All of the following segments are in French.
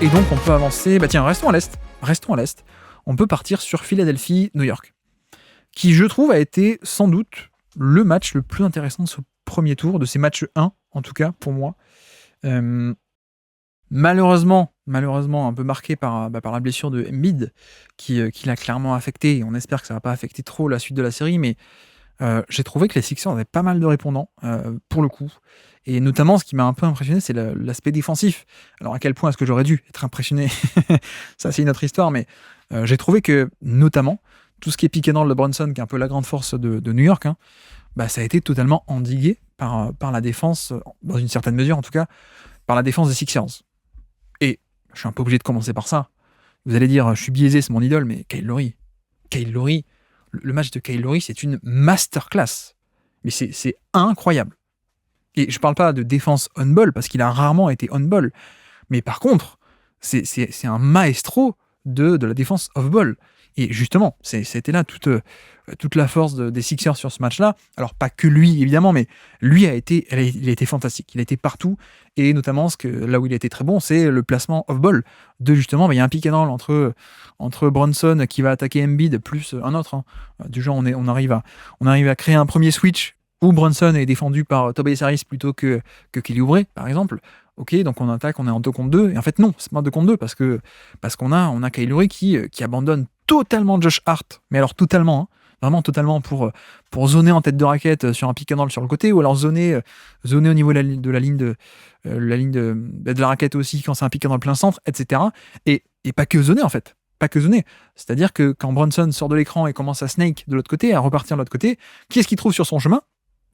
Et donc on peut avancer, restons à l'Est, on peut partir sur Philadelphie-New York, qui je trouve a été sans doute le match le plus intéressant de ce premier tour, de ces matchs 1 en tout cas pour moi. Malheureusement un peu marqué par la blessure de Embiid qui l'a clairement affecté, et on espère que ça va pas affecter trop la suite de la série, mais j'ai trouvé que les Sixers avaient pas mal de répondants pour le coup, et notamment ce qui m'a un peu impressionné, c'est l'aspect défensif. Alors à quel point est-ce que j'aurais dû être impressionné, ça c'est une autre histoire, mais j'ai trouvé que notamment tout ce qui est pick and roll de Brunson, qui est un peu la grande force de New York, ça a été totalement endigué par la défense, dans une certaine mesure en tout cas, par la défense des Sixers. Et je suis un peu obligé de commencer par ça. Vous allez dire, je suis biaisé, c'est mon idole, mais Kyle Lowry, le match de Kyle Lowry, c'est une masterclass. Mais c'est incroyable. Et je parle pas de défense on-ball, parce qu'il a rarement été on-ball. Mais par contre, c'est un maestro de la défense off-ball. Et justement, c'était là toute la force des Sixers sur ce match-là. Alors, pas que lui, évidemment, mais lui il a été fantastique. Il a été partout. Et notamment, là où il a été très bon, c'est le placement off-ball. Justement, il y a un pick and roll entre Brunson qui va attaquer Embiid plus un autre. Du genre, on arrive à créer un premier switch où Brunson est défendu par Tobias Harris plutôt que Kelly Oubre, par exemple. Ok, donc on attaque, on est en 2 contre 2. Et en fait, non, c'est pas 2 contre 2 parce qu'on a Kyle Lowry qui abandonne totalement Josh Hart. Mais alors totalement, vraiment totalement pour zoner en tête de raquette sur un pick and roll sur le côté, ou alors zoner au niveau de la ligne de la raquette aussi quand c'est un pick and roll plein centre, etc. Et pas que zoner en fait. Pas que zoner. C'est-à-dire que quand Brunson sort de l'écran et commence à snake de l'autre côté, à repartir de l'autre côté, qui est-ce qu'il trouve sur son chemin ?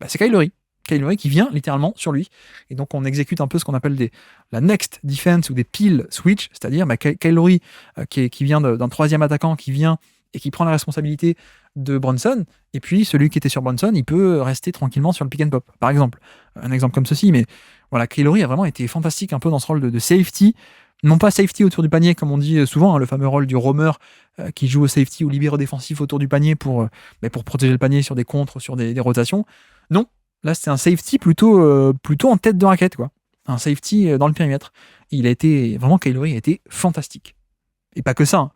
C'est Kyle Lowry. Kyle Lowry qui vient littéralement sur lui. Et donc on exécute un peu ce qu'on appelle la next defense ou des peel switch, c'est-à-dire Kyle Lowry qui vient d'un troisième attaquant qui vient et qui prend la responsabilité de Brunson, et puis celui qui était sur Brunson, il peut rester tranquillement sur le pick and pop, par exemple. Un exemple comme ceci, mais voilà, Kyle Lowry a vraiment été fantastique un peu dans ce rôle de safety, non pas safety autour du panier comme on dit souvent, le fameux rôle du roamer qui joue au safety ou libéraux défensif autour du panier pour protéger le panier sur des contres, sur des rotations. Non, là c'était un safety plutôt en tête de raquette, quoi. Un safety dans le périmètre. Kyle Lowry a été fantastique. Et pas que ça.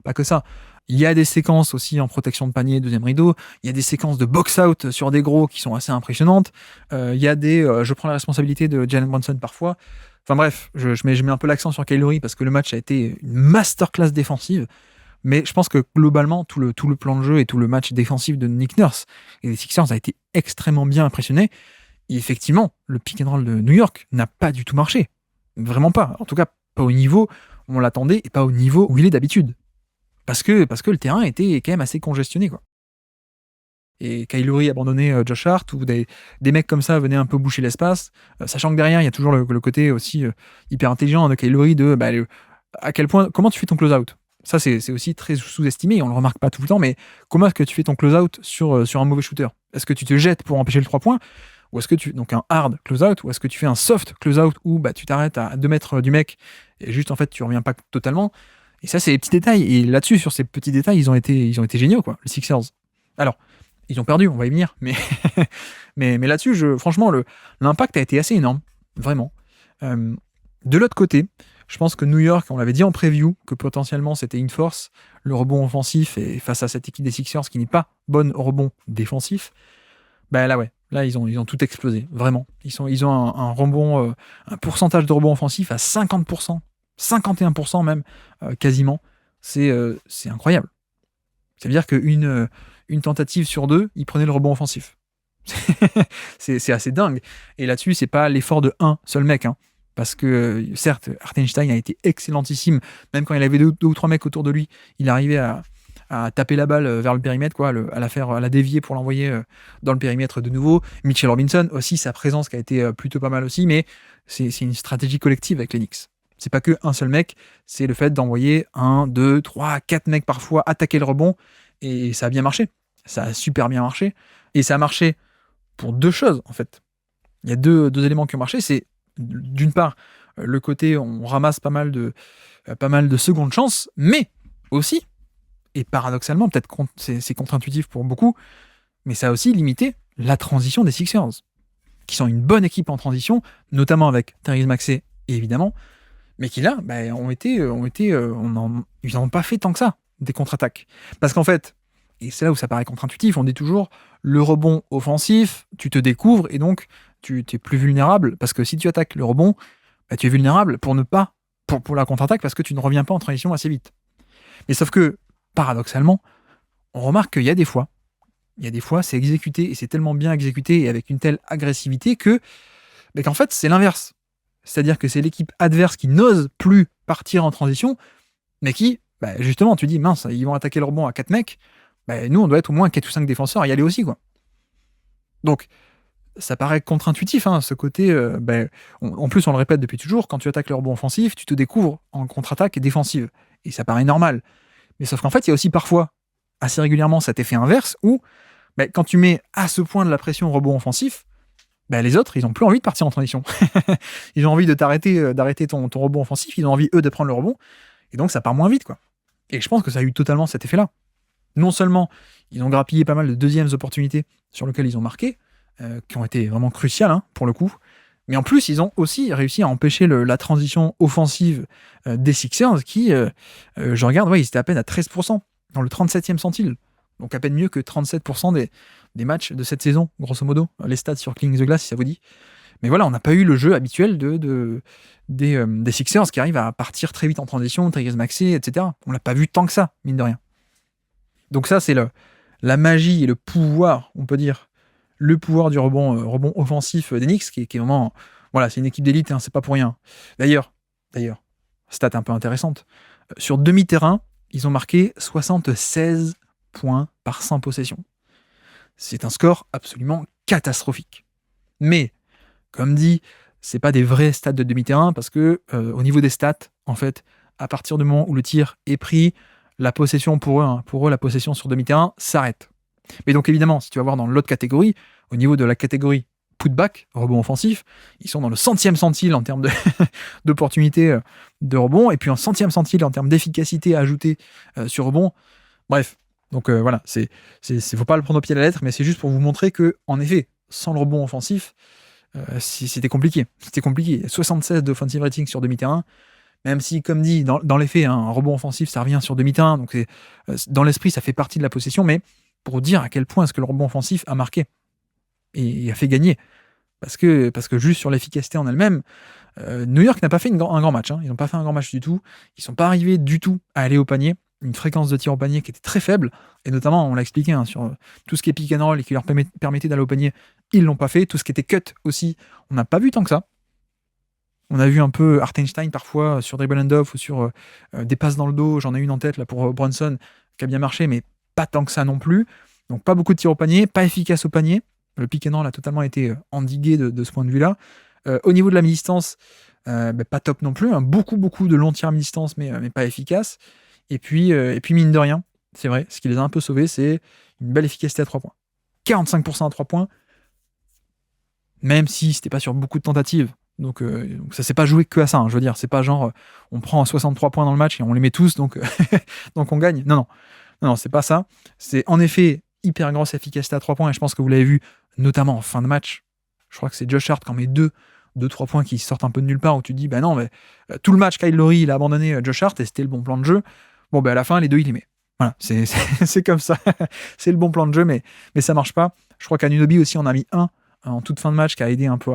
Il y a des séquences aussi en protection de panier, deuxième rideau. Il y a des séquences de box-out sur des gros qui sont assez impressionnantes. Il y a je prends la responsabilité de Jalen Brunson parfois. Enfin bref, je mets un peu l'accent sur Kyle Lowry parce que le match a été une masterclass défensive. Mais je pense que globalement, tout le plan de jeu et tout le match défensif de Nick Nurse et des Sixers a été extrêmement bien impressionné. Et effectivement, le pick and roll de New York n'a pas du tout marché. Vraiment pas. En tout cas, pas au niveau où on l'attendait et pas au niveau où il est d'habitude. Parce que le terrain était quand même assez congestionné, quoi. Et Kyle Lowry abandonnait Josh Hart, ou des mecs comme ça venaient un peu boucher l'espace, sachant que derrière, il y a toujours le côté aussi hyper intelligent de Kyle Lowry à quel point, comment tu fais ton close-out. Ça, c'est aussi très sous-estimé, on le remarque pas tout le temps, mais comment est-ce que tu fais ton close-out sur un mauvais shooter ? Est-ce que tu te jettes pour empêcher le 3 points ? Ou est-ce que donc un hard close-out, ou est-ce que tu fais un soft close-out où tu t'arrêtes à 2 mètres du mec et juste en fait tu reviens pas totalement. Et ça, c'est les petits détails. Et là-dessus, sur ces petits détails, ils ont été géniaux, quoi, les Sixers. Alors, ils ont perdu, on va y venir, mais là-dessus, franchement, l'impact a été assez énorme, vraiment. De l'autre côté, je pense que New York, on l'avait dit en preview, que potentiellement c'était une force, le rebond offensif, et face à cette équipe des Sixers qui n'est pas bonne au rebond défensif, là, ils ont tout explosé, vraiment. Ils ont un rebond, un pourcentage de rebond offensif à 50%, 51% même, quasiment. C'est incroyable. Ça veut dire qu'une tentative sur 2, ils prenaient le rebond offensif. c'est assez dingue. Et là-dessus, c'est pas l'effort de un seul mec, parce que certes, Hartenstein a été excellentissime, même quand il avait 2 ou 3 mecs autour de lui, il arrivait à taper la balle vers le périmètre, quoi, à la dévier pour l'envoyer dans le périmètre de nouveau. Mitchell Robinson aussi, sa présence qui a été plutôt pas mal aussi, mais c'est une stratégie collective avec les Knicks. C'est pas que un seul mec, c'est le fait d'envoyer 1, 2, 3, 4 mecs parfois attaquer le rebond, et ça a bien marché. Ça a super bien marché, et ça a marché pour 2 choses en fait. Il y a deux éléments qui ont marché, c'est d'une part le côté on ramasse pas mal de secondes chances, mais aussi, et paradoxalement, peut-être c'est contre-intuitif pour beaucoup, mais ça a aussi limité la transition des Sixers, qui sont une bonne équipe en transition, notamment avec Tyrese Maxey, évidemment, mais qui là, ils n'en ont pas fait tant que ça, des contre-attaques. Parce qu'en fait, et c'est là où ça paraît contre-intuitif, on dit toujours, le rebond offensif, tu te découvres, et donc tu es plus vulnérable, parce que si tu attaques le rebond, tu es vulnérable pour la contre-attaque, parce que tu ne reviens pas en transition assez vite. Mais sauf que, paradoxalement, on remarque qu'il y a des fois, c'est exécuté, et c'est tellement bien exécuté, et avec une telle agressivité qu'en fait, c'est l'inverse. C'est-à-dire que c'est l'équipe adverse qui n'ose plus partir en transition, mais qui, justement, tu dis, mince, ils vont attaquer le rebond à 4 mecs, nous, on doit être au moins 4 ou 5 défenseurs à y aller aussi, quoi. Donc, ça paraît contre-intuitif, hein, ce côté. En plus, on le répète depuis toujours, quand tu attaques le rebond offensif, tu te découvres en contre-attaque défensive. Et ça paraît normal. Mais sauf qu'en fait, il y a aussi parfois, assez régulièrement, cet effet inverse où, quand tu mets à ce point de la pression au rebond offensif, les autres, ils n'ont plus envie de partir en transition. Ils ont envie d'arrêter ton rebond offensif, ils ont envie, eux, de prendre le rebond. Et donc, ça part moins vite, quoi. Et je pense que ça a eu totalement cet effet-là. Non seulement, ils ont grappillé pas mal de deuxièmes opportunités sur lesquelles ils ont marqué, qui ont été vraiment cruciales, hein, pour le coup. Mais en plus, ils ont aussi réussi à empêcher la transition offensive des Sixers, qui, je regarde, ils étaient à peine à 13%, dans le 37e centile. Donc à peine mieux que 37% des matchs de cette saison, grosso modo. Les stats sur Cleaning the Glass, si ça vous dit. Mais voilà, on n'a pas eu le jeu habituel des Sixers qui arrivent à partir très vite en transition, Tyrese Maxey, etc. On l'a pas vu tant que ça, mine de rien. Donc ça, c'est la magie et le pouvoir, on peut dire, le pouvoir du rebond offensif des Knicks, qui est vraiment... Voilà, c'est une équipe d'élite, hein, c'est pas pour rien. D'ailleurs, stat un peu intéressante, sur demi-terrain, ils ont marqué 76 points par 100 possessions. C'est un score absolument catastrophique. Mais, comme dit, c'est pas des vrais stats de demi-terrain, parce que au niveau des stats, en fait, à partir du moment où le tir est pris, la possession pour eux, la possession sur demi-terrain s'arrête. Mais donc évidemment, si tu vas voir dans l'autre catégorie, au niveau de la catégorie putback, rebond offensif, ils sont dans le 100e centile en termes d'opportunités de rebond, et puis en 100e centile en termes d'efficacité ajoutée sur rebond. Bref, donc voilà, faut pas le prendre au pied de la lettre, mais c'est juste pour vous montrer que, en effet, sans le rebond offensif, c'était compliqué. 76 d'offensive rating sur demi-terrain, même si, comme dit, dans les faits, un rebond offensif, ça revient sur demi-terrain, donc dans l'esprit, ça fait partie de la possession, mais pour dire à quel point est-ce que le rebond offensif a marqué et a fait gagner. Parce que juste sur l'efficacité en elle-même, New York n'a pas fait un grand match. Hein. Ils n'ont pas fait un grand match du tout. Ils ne sont pas arrivés du tout à aller au panier. Une fréquence de tir au panier qui était très faible. Et notamment, on l'a expliqué, hein, sur tout ce qui est pick and roll et qui leur permettait d'aller au panier, ils ne l'ont pas fait. Tout ce qui était cut aussi, on n'a pas vu tant que ça. On a vu un peu Hartenstein parfois sur dribble and off ou sur des passes dans le dos. J'en ai une en tête là pour Brunson qui a bien marché, mais pas tant que ça non plus. Donc pas beaucoup de tirs au panier, pas efficace au panier. Le pick and roll a totalement été endigué de ce point de vue-là. Au niveau de la mi-distance, pas top non plus. Hein. Beaucoup de longs tirs à mi-distance, mais pas efficaces. Et puis mine de rien, c'est vrai, ce qui les a un peu sauvés, c'est une belle efficacité à 3 points. 45% à 3 points, même si c'était pas sur beaucoup de tentatives. Donc ça s'est pas joué que à ça. Hein, je veux dire, c'est pas genre on prend 63 points dans le match et on les met tous, donc on gagne. Non, c'est pas ça. C'est en effet hyper grosse efficacité à 3 points, et je pense que vous l'avez vu notamment en fin de match. Je crois que c'est Josh Hart qui en met 2-3 points qui sortent un peu de nulle part, où tu te dis, non, mais tout le match, Kyle Lowry, il a abandonné Josh Hart, et c'était le bon plan de jeu. Bon, à la fin, les deux, il les met. Voilà, c'est comme ça. C'est le bon plan de jeu, mais ça marche pas. Je crois qu'Anunoby aussi en a mis un en toute fin de match, qui a aidé un peu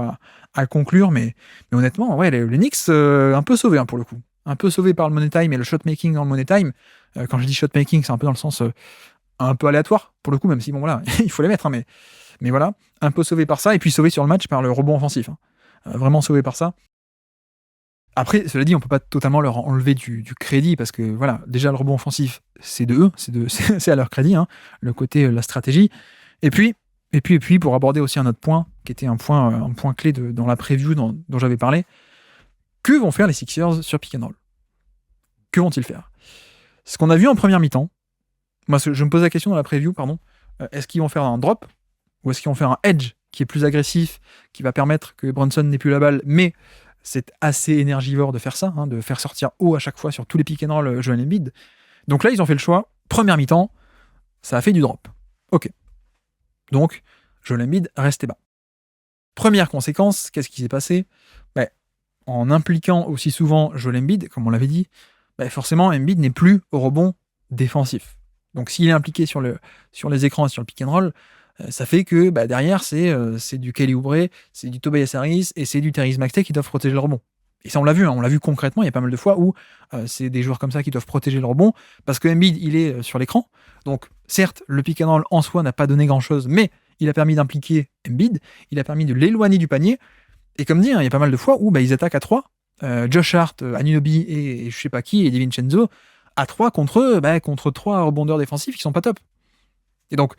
à conclure, mais honnêtement, ouais, les Knicks, un peu sauvés, hein, pour le coup. Un peu sauvés par le money time et le shot making dans le money time. Quand je dis shot making, c'est un peu dans le sens un peu aléatoire, pour le coup, même si, bon, voilà, il faut les mettre, hein, mais voilà, un peu sauvé par ça, et puis sauvé sur le match par le rebond offensif. Hein. Vraiment sauvé par ça. Après, cela dit, on peut pas totalement leur enlever du crédit, parce que, voilà, déjà, le rebond offensif, c'est de eux, c'est à leur crédit, hein, le côté, la stratégie. Et puis, pour aborder aussi un autre point, qui était un point clé dans la preview dont j'avais parlé, que vont faire les Sixers sur pick and roll ? Que vont-ils faire ? Ce qu'on a vu en première mi-temps, moi, je me pose la question dans la preview, est-ce qu'ils vont faire un drop, ou est-ce qu'ils vont faire un edge qui est plus agressif, qui va permettre que Brunson n'ait plus la balle, mais c'est assez énergivore de faire ça, hein, de faire sortir haut à chaque fois sur tous les pick and roll Joel Embiid. Donc là, ils ont fait le choix. Première mi-temps, ça a fait du drop. Ok. Donc, Joel Embiid restait bas. Première conséquence, qu'est-ce qui s'est passé ? en impliquant aussi souvent Joel Embiid, comme on l'avait dit, bah forcément Embiid n'est plus au rebond défensif. Donc s'il est impliqué sur les écrans et sur le pick and roll, ça fait que bah, derrière c'est du Kelly Oubre, c'est du Tobias Harris et c'est du Tyrese Maxey qui doivent protéger le rebond. Et ça on l'a vu, hein, on l'a vu concrètement, il y a pas mal de fois où c'est des joueurs comme ça qui doivent protéger le rebond parce que Embiid il est sur l'écran. Donc certes le pick and roll en soi n'a pas donné grand chose, mais il a permis d'impliquer Embiid, il a permis de l'éloigner du panier. Et comme dit, hein, il y a pas mal de fois où bah, ils attaquent à 3, Josh Hart, Anunoby et je sais pas qui, et DiVincenzo, à 3 contre 3 rebondeurs défensifs qui sont pas top. Et donc,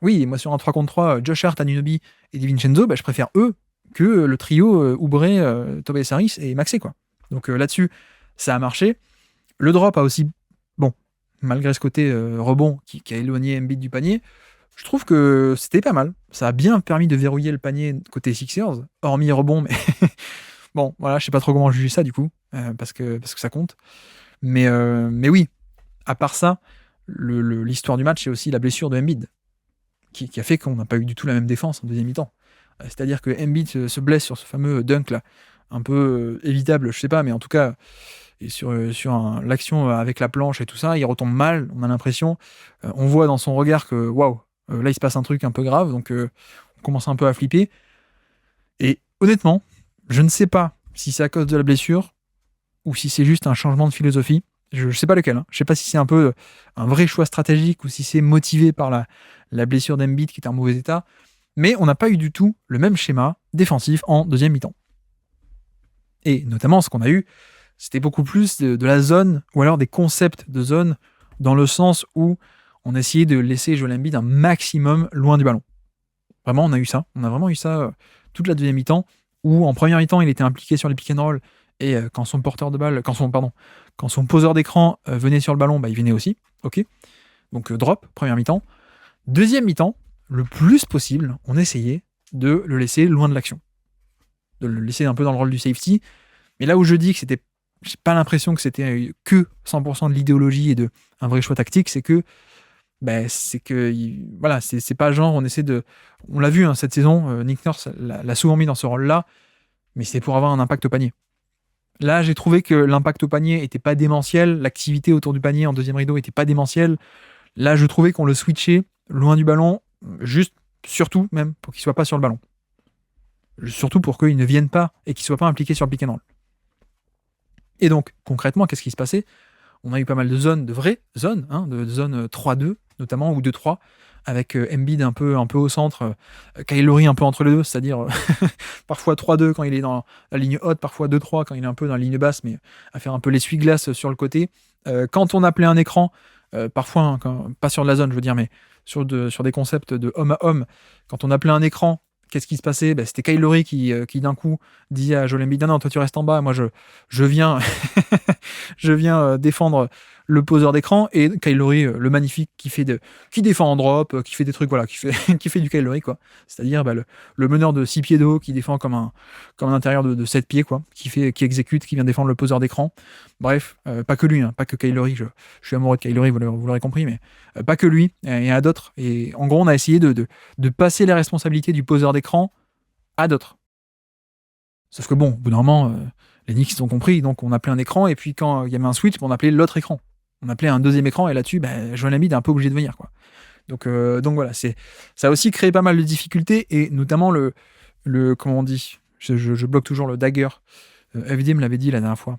oui, moi sur un 3 contre 3, Josh Hart, Anunoby et DiVincenzo, bah, je préfère eux que le trio Oubre, Tobias Harris et Maxey, quoi. Donc là-dessus, ça a marché. Le drop a aussi, bon, malgré ce côté rebond qui a éloigné Embiid du panier, je trouve que c'était pas mal. Ça a bien permis de verrouiller le panier côté Sixers, hormis rebond, mais bon, voilà, je sais pas trop comment juger ça du coup, parce que ça compte. Mais oui, à part ça, l'histoire du match, c'est aussi la blessure de Embiid, qui a fait qu'on n'a pas eu du tout la même défense en deuxième mi-temps. C'est-à-dire que Embiid se blesse sur ce fameux dunk là, un peu évitable, je sais pas, mais en tout cas, et sur l'action avec la planche et tout ça, il retombe mal, on a l'impression. On voit dans son regard que, waouh, là il se passe un truc un peu grave, donc on commence un peu à flipper. Et honnêtement, je ne sais pas si c'est à cause de la blessure ou si c'est juste un changement de philosophie. Je ne sais pas lequel. Hein. Je ne sais pas si c'est un peu un vrai choix stratégique ou si c'est motivé par la blessure d'Embiid qui est en mauvais état. Mais on n'a pas eu du tout le même schéma défensif en deuxième mi-temps. Et notamment, ce qu'on a eu, c'était beaucoup plus de la zone ou alors des concepts de zone dans le sens où on essayait de laisser Joel Embiid un maximum loin du ballon. Vraiment, on a eu ça. On a vraiment eu ça toute la deuxième mi-temps, où en première mi-temps, il était impliqué sur les pick and roll, et quand son porteur de balle, quand son poseur d'écran venait sur le ballon, bah, il venait aussi. Ok. Donc drop, première mi-temps. Deuxième mi-temps, le plus possible, on essayait de le laisser loin de l'action. De le laisser un peu dans le rôle du safety. Mais là où je dis que c'était, j'ai pas l'impression que c'était que 100% de l'idéologie et de un vrai choix tactique, c'est que voilà, c'est pas genre on essaie de, on l'a vu hein, cette saison, Nick Nurse l'a souvent mis dans ce rôle-là, mais c'est pour avoir un impact au panier. Là, j'ai trouvé que l'impact au panier était pas démentiel, l'activité autour du panier en deuxième rideau était pas démentielle. Là, je trouvais qu'on le switchait loin du ballon, juste surtout même pour qu'il soit pas sur le ballon, surtout pour qu'il ne vienne pas et qu'il soit pas impliqué sur le pick and roll. Et donc concrètement, qu'est-ce qui se passait ? On a eu pas mal de zones, de vraies zones, hein, de zones 3-2 notamment, ou 2-3, avec Embiid un peu au centre, Kyle Lowry un peu entre les deux, c'est-à-dire parfois 3-2 quand il est dans la ligne haute, parfois 2-3 quand il est un peu dans la ligne basse, mais à faire un peu l'essuie-glace sur le côté. Quand on appelait un écran, parfois, hein, pas sur de la zone, je veux dire, mais sur des concepts de homme à homme, quand on appelait un écran, qu'est-ce qui se passait ? C'était Kyle Lowry qui d'un coup dit à Joel Embiid, non, toi tu restes en bas, moi je viens défendre le poseur d'écran, et Kyle Lowry, le magnifique, qui défend en drop, qui fait des trucs, voilà, qui fait du Kyle Lowry, quoi. C'est-à-dire le meneur de 6 pieds d'eau qui défend comme un intérieur de 7 pieds, quoi, qui exécute, qui vient défendre le poseur d'écran. Bref, pas que lui, hein, pas que Kyle Lowry, je suis amoureux de Kyle Lowry, vous l'aurez compris, mais pas que lui, il y en a d'autres. Et en gros, on a essayé de passer les responsabilités du poseur d'écran à d'autres. Sauf que bon, au bout d'un moment, les Knicks ils ont compris, donc on appelait un écran, et puis quand il y avait un switch, on appelait l'autre écran. On appelait un deuxième écran, et là-dessus, Joel Embiid est un peu obligé de venir, quoi. Donc voilà, ça a aussi créé pas mal de difficultés, et notamment le comment on dit, je bloque toujours le dagger. FD me l'avait dit la dernière fois.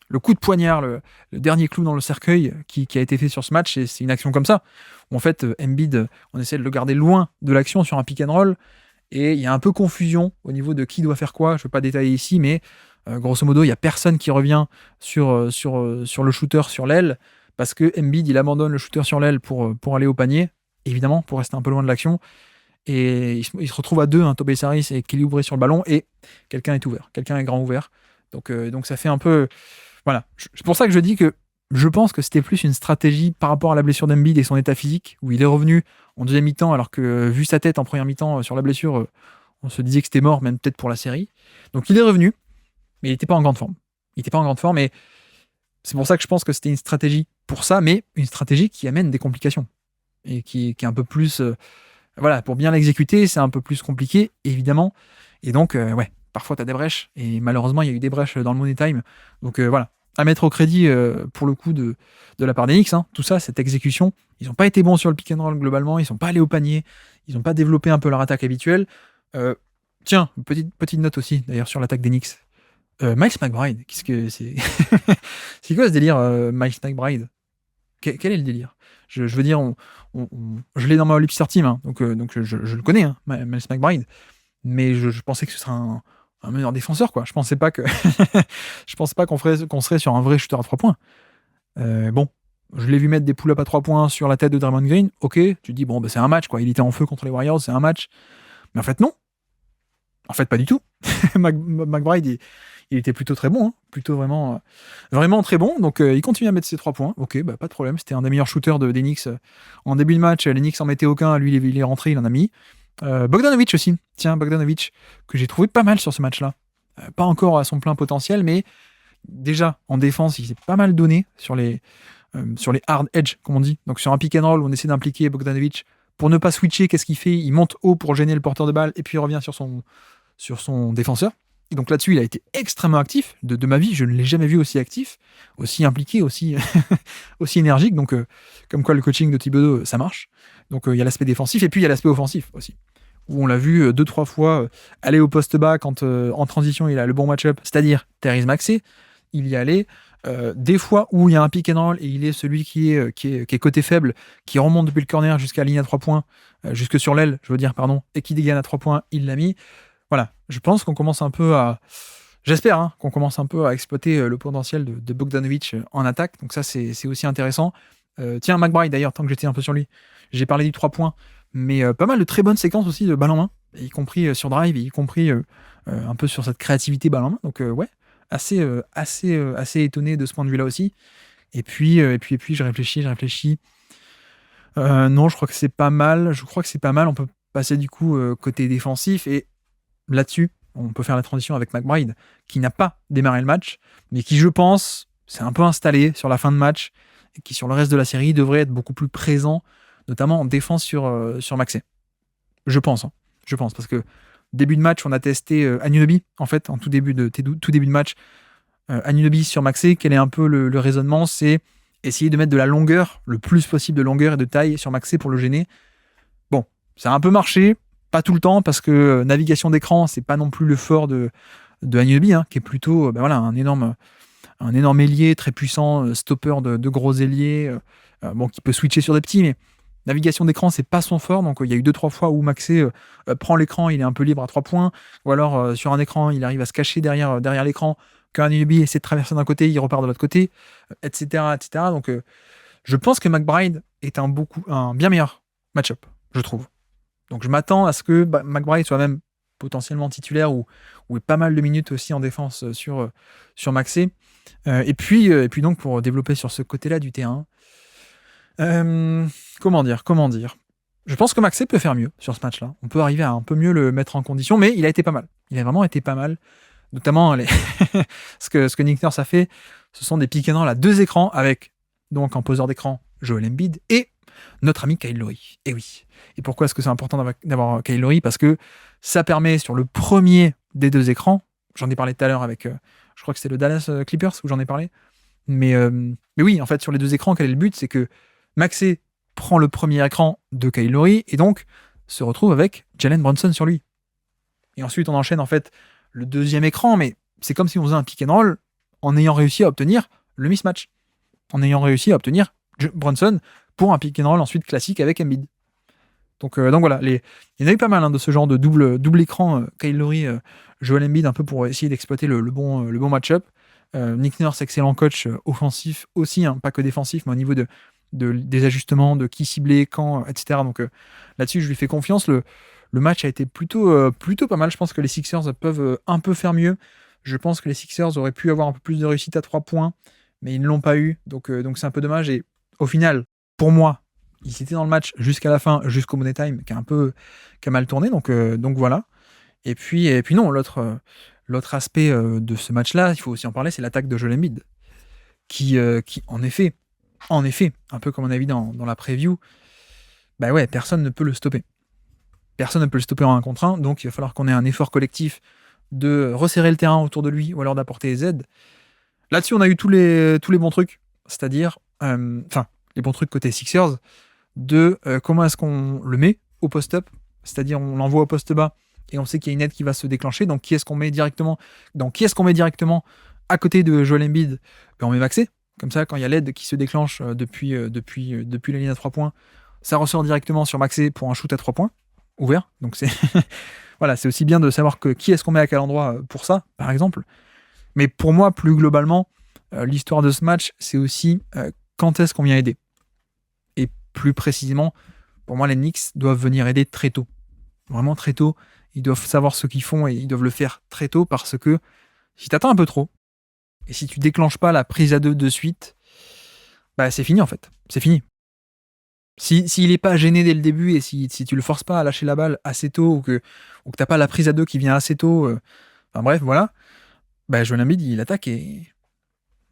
Le coup de poignard, le dernier clou dans le cercueil qui a été fait sur ce match, c'est une action comme ça. Où en fait, Embiid, on essaie de le garder loin de l'action sur un pick and roll, et il y a un peu confusion au niveau de qui doit faire quoi. Je ne vais pas détailler ici, mais grosso modo, il n'y a personne qui revient sur le shooter sur l'aile, parce que Embiid, il abandonne le shooter sur l'aile pour aller au panier, évidemment, pour rester un peu loin de l'action. Et il se retrouve à deux, Tobias Harris et Kelly Oubre sur le ballon, et quelqu'un est ouvert, quelqu'un est grand ouvert. Donc ça fait un peu... Voilà, c'est pour ça que je dis que je pense que c'était plus une stratégie par rapport à la blessure d'Embiid et son état physique, où il est revenu en deuxième mi-temps, alors que vu sa tête en première mi-temps sur la blessure, on se disait que c'était mort, même peut-être pour la série. Donc il est revenu, mais il n'était pas en grande forme. Et c'est pour ça que je pense que c'était une stratégie pour ça, mais une stratégie qui amène des complications. Et qui est un peu plus... voilà, pour bien l'exécuter, c'est un peu plus compliqué, évidemment. Et donc, ouais, parfois tu as des brèches, et malheureusement, il y a eu des brèches dans le Money Time. Donc voilà, à mettre au crédit pour le coup de la part d'Enix, hein, tout ça, cette exécution. Ils n'ont pas été bons sur le pick and roll globalement, ils sont pas allés au panier, ils n'ont pas développé un peu leur attaque habituelle. Tiens, petite note aussi d'ailleurs sur l'attaque d'Enix. Miles McBride, qu'est-ce que c'est c'est quoi ce délire, Miles McBride? Quel est le délire? Je veux dire, je l'ai dans ma All-Star Team, hein, donc je le connais, hein, Miles McBride, mais je pensais que ce serait un meilleur défenseur, quoi. Je pensais pas que je pensais pas qu'on serait sur un vrai shooter à 3 points. Bon, je l'ai vu mettre des pull-ups à 3 points sur la tête de Draymond Green. Ok, tu te dis, bon, bah, c'est un match, quoi. Il était en feu contre les Warriors, c'est un match. Mais en fait, non. En fait, pas du tout. McBride, il était plutôt très bon, hein. Plutôt vraiment très bon. Donc, il continue à mettre ses 3 points. Ok, bah, pas de problème. C'était un des meilleurs shooters d'Enix. En début de match, l'Enix en mettait aucun. Lui, il est rentré, il en a mis. Bogdanovic aussi. Tiens, Bogdanovic, que j'ai trouvé pas mal sur ce match-là. Pas encore à son plein potentiel, mais déjà, en défense, il s'est pas mal donné sur les hard edge, comme on dit. Donc, sur un pick and roll, on essaie d'impliquer Bogdanovic pour ne pas switcher. Qu'est-ce qu'il fait? Il monte haut pour gêner le porteur de balle et puis il revient sur son défenseur. Et donc là-dessus, il a été extrêmement actif. De ma vie, je ne l'ai jamais vu aussi actif, aussi impliqué, aussi, aussi énergique. Donc, comme quoi le coaching de Thibodeau, ça marche. Donc, il y a l'aspect défensif et puis il y a l'aspect offensif aussi, où on l'a vu 2-3 fois aller au poste bas quand en transition il a le bon match-up, c'est-à-dire Therese Maxey. Il y allait. Des fois où il y a un pick and roll et il est celui qui est côté faible, qui remonte depuis le corner jusqu'à la ligne à 3 points, jusque sur l'aile, je veux dire, pardon, et qui dégaine à 3 points, il l'a mis. Voilà, je pense qu'on commence un peu à... J'espère qu'on commence un peu à exploiter le potentiel de Bogdanovic en attaque, donc ça c'est aussi intéressant. Tiens, McBride d'ailleurs, tant que j'étais un peu sur lui, j'ai parlé du 3 points, mais pas mal de très bonnes séquences aussi de balle en main, y compris sur drive, y compris un peu sur cette créativité balle en main, donc ouais, assez étonné de ce point de vue-là aussi. Et puis, je réfléchis. Non, je crois que c'est pas mal. On peut passer du coup côté défensif. Et là-dessus, on peut faire la transition avec McBride, qui n'a pas démarré le match, mais qui, je pense, s'est un peu installé sur la fin de match, et qui, sur le reste de la série, devrait être beaucoup plus présent, notamment en défense sur Maxey. Je pense, parce que début de match, on a testé Anunoby, en fait, en tout début de match. Anunoby sur Maxey, quel est un peu le raisonnement? C'est essayer de mettre de la longueur, le plus possible de longueur et de taille sur Maxey pour le gêner. Bon, ça a un peu marché, pas tout le temps, parce que navigation d'écran, c'est pas non plus le fort de Anunoby, hein, qui est plutôt un énorme ailier, très puissant, stopper de gros ailiers, qui peut switcher sur des petits, mais navigation d'écran, c'est pas son fort. Donc il y a eu 2-3 fois où Maxey prend l'écran, il est un peu libre à 3 points, ou alors sur un écran, il arrive à se cacher derrière l'écran, quand Anunoby essaie de traverser d'un côté, il repart de l'autre côté, etc. Donc je pense que McBride est un bien meilleur match-up, je trouve. Donc je m'attends à ce que McBride soit même potentiellement titulaire ou ait pas mal de minutes aussi en défense sur Maxey. Et puis donc pour développer sur ce côté-là du terrain, comment dire? Je pense que Maxey peut faire mieux sur ce match-là. On peut arriver à un peu mieux le mettre en condition, mais il a été pas mal. Il a vraiment été pas mal. Notamment ce que Nick Nurse a fait, ce sont des pick and roll à 2 écrans avec donc en poseur d'écran Joel Embiid et notre ami Kyle Lowry. Et oui. Et pourquoi est-ce que c'est important d'avoir Kyle Lowry? Parce que ça permet sur le premier des 2 écrans, j'en ai parlé tout à l'heure avec, je crois que c'était le Dallas Clippers où j'en ai parlé, mais oui, en fait sur les 2 écrans, quel est le but? C'est que Maxey prend le premier écran de Kyle Lowry et donc se retrouve avec Jalen Brunson sur lui. Et ensuite on enchaîne en fait le deuxième écran, mais c'est comme si on faisait un pick and roll en ayant réussi à obtenir le mismatch, en ayant réussi à obtenir Brunson pour un pick and roll ensuite classique avec Embiid. Donc voilà, il y en a eu pas mal de ce genre de double écran Kyle Lowry, Joel Embiid, un peu pour essayer d'exploiter le bon match-up. Nick Nurse, excellent coach offensif aussi, pas que défensif, mais au niveau des ajustements, de qui cibler, quand, etc. Donc là-dessus, je lui fais confiance. Le match a été plutôt pas mal. Je pense que les Sixers peuvent un peu faire mieux. Je pense que les Sixers auraient pu avoir un peu plus de réussite à 3 points, mais ils ne l'ont pas eu. Donc c'est un peu dommage. Et au final, pour moi, ils étaient dans le match jusqu'à la fin, jusqu'au Money Time, qui a mal tourné. Donc voilà. Et puis non, l'autre aspect de ce match-là, il faut aussi en parler, c'est l'attaque de Joel Embiid, qui en effet, un peu comme on a vu dans la preview, personne ne peut le stopper. Personne ne peut le stopper en 1 contre 1, donc il va falloir qu'on ait un effort collectif de resserrer le terrain autour de lui ou alors d'apporter les aides. Là-dessus, on a eu tous les bons trucs, c'est-à-dire, les bons trucs côté Sixers, de comment est-ce qu'on le met au post-up, c'est-à-dire on l'envoie au poste bas et on sait qu'il y a une aide qui va se déclencher, donc qui est-ce qu'on met directement à côté de Joel Embiid? On met Maxey, comme ça quand il y a l'aide qui se déclenche depuis la ligne à 3 points, ça ressort directement sur Maxey pour un shoot à 3 points, ouvert, donc c'est voilà, c'est aussi bien de savoir qui est-ce qu'on met à quel endroit pour ça, par exemple. Mais pour moi, plus globalement, l'histoire de ce match, c'est aussi quand est-ce qu'on vient aider. Et plus précisément, pour moi, les Knicks doivent venir aider très tôt. Vraiment très tôt. Ils doivent savoir ce qu'ils font et ils doivent le faire très tôt parce que si tu attends un peu trop, et si tu déclenches pas la prise à 2 de suite, bah c'est fini en fait. C'est fini. S'il n'est pas gêné dès le début et si tu le forces pas à lâcher la balle assez tôt ou que t'as pas la prise à 2 qui vient assez tôt, bref, voilà, bah Joel Embiid il attaque et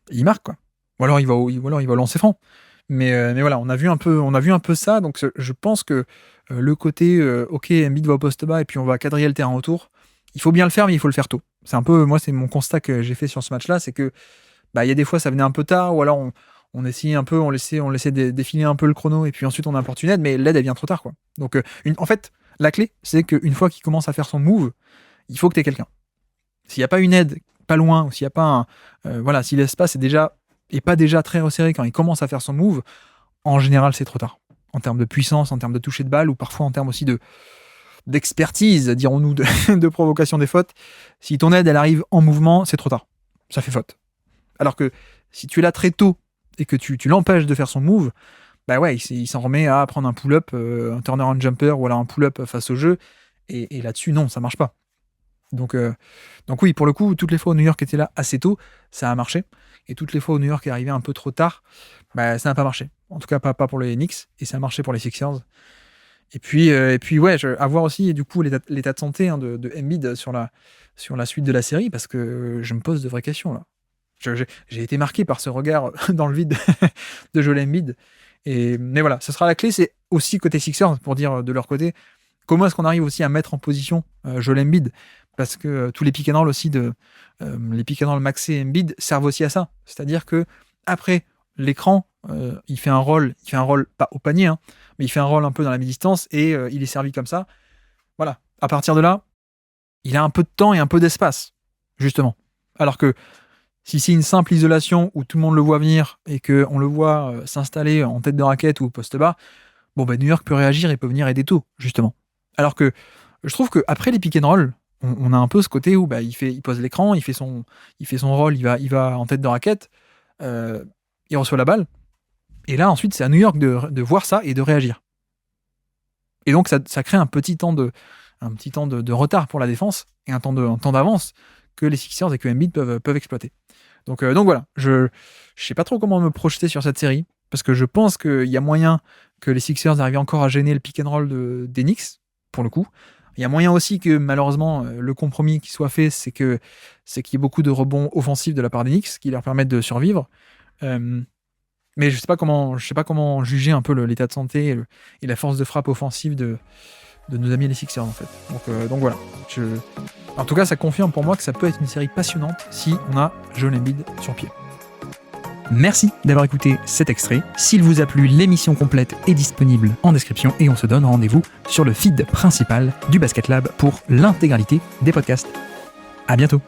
il marque quoi. Ou alors il va lancer franc. Mais voilà, on a vu un peu ça, donc je pense que le côté ok, Embiid va au poste bas et puis on va quadriller le terrain autour, il faut bien le faire mais il faut le faire tôt. C'est un peu, moi c'est mon constat que j'ai fait sur ce match-là, c'est que il y a des fois ça venait un peu tard ou alors on essayait un peu, on laissait défiler un peu le chrono et puis ensuite on apporte une aide, mais l'aide elle vient trop tard quoi. Donc en fait, la clé c'est qu'une fois qu'il commence à faire son move, il faut que tu aies quelqu'un. S'il n'y a pas une aide pas loin, ou s'il n'y a pas si l'espace est pas déjà très resserré quand il commence à faire son move, en général c'est trop tard. En termes de puissance, en termes de toucher de balle, ou parfois en termes aussi d'expertise, dirons-nous, de provocation des fautes. Si ton aide elle arrive en mouvement, c'est trop tard. Ça fait faute. Alors que si tu es là très tôt et que tu l'empêches de faire son move, bah ouais, il s'en remet à prendre un pull-up, un turnaround jumper ou alors un pull-up face au jeu. Et là-dessus, non, ça marche pas. Donc oui, pour le coup, toutes les fois où New York était là assez tôt, ça a marché. Et toutes les fois où New York est arrivé un peu trop tard, ça n'a pas marché. En tout cas, pas pour les Knicks. Et ça a marché pour les Sixers. Et puis ouais, à voir aussi du coup l'état de santé de Embiid sur la suite de la série, parce que je me pose de vraies questions là. J'ai été marqué par ce regard dans le vide de Joel Embiid. Mais voilà, ce sera la clé. C'est aussi côté Sixers, pour dire de leur côté, comment est-ce qu'on arrive aussi à mettre en position Joel Embiid, parce que tous les pick and roll aussi les pick and roll Maxey et Embiid servent aussi à ça. C'est-à-dire que après l'écran, il fait un rôle pas au panier, mais il fait un rôle un peu dans la mi-distance et il est servi comme ça. Voilà. À partir de là, il a un peu de temps et un peu d'espace, justement. Alors que si c'est une simple isolation où tout le monde le voit venir et qu'on le voit s'installer en tête de raquette ou au poste bas, New York peut réagir et peut venir aider tôt, justement. Alors que je trouve qu'après les pick and roll, on a un peu ce côté où il pose l'écran, il fait son rôle, il va en tête de raquette, il reçoit la balle, et là ensuite c'est à New York de voir ça et de réagir. Et donc ça crée un petit temps de retard pour la défense et un temps d'avance que les Sixers et que Embiid peuvent exploiter. Donc voilà, je sais pas trop comment me projeter sur cette série, parce que je pense qu'il y a moyen que les Sixers arrivent encore à gêner le pick and roll des Knicks, pour le coup. Il y a moyen aussi que malheureusement le compromis qui soit fait, c'est qu'il y ait beaucoup de rebonds offensifs de la part des Knicks qui leur permettent de survivre. Mais je sais pas comment juger un peu l'état de santé et la force de frappe offensive de nos amis les Sixers en fait. Donc voilà. En tout cas, ça confirme pour moi que ça peut être une série passionnante si on a Joel Embiid sur pied. Merci d'avoir écouté cet extrait. S'il vous a plu, l'émission complète est disponible en description et on se donne rendez-vous sur le feed principal du Basket Lab pour l'intégralité des podcasts. À bientôt.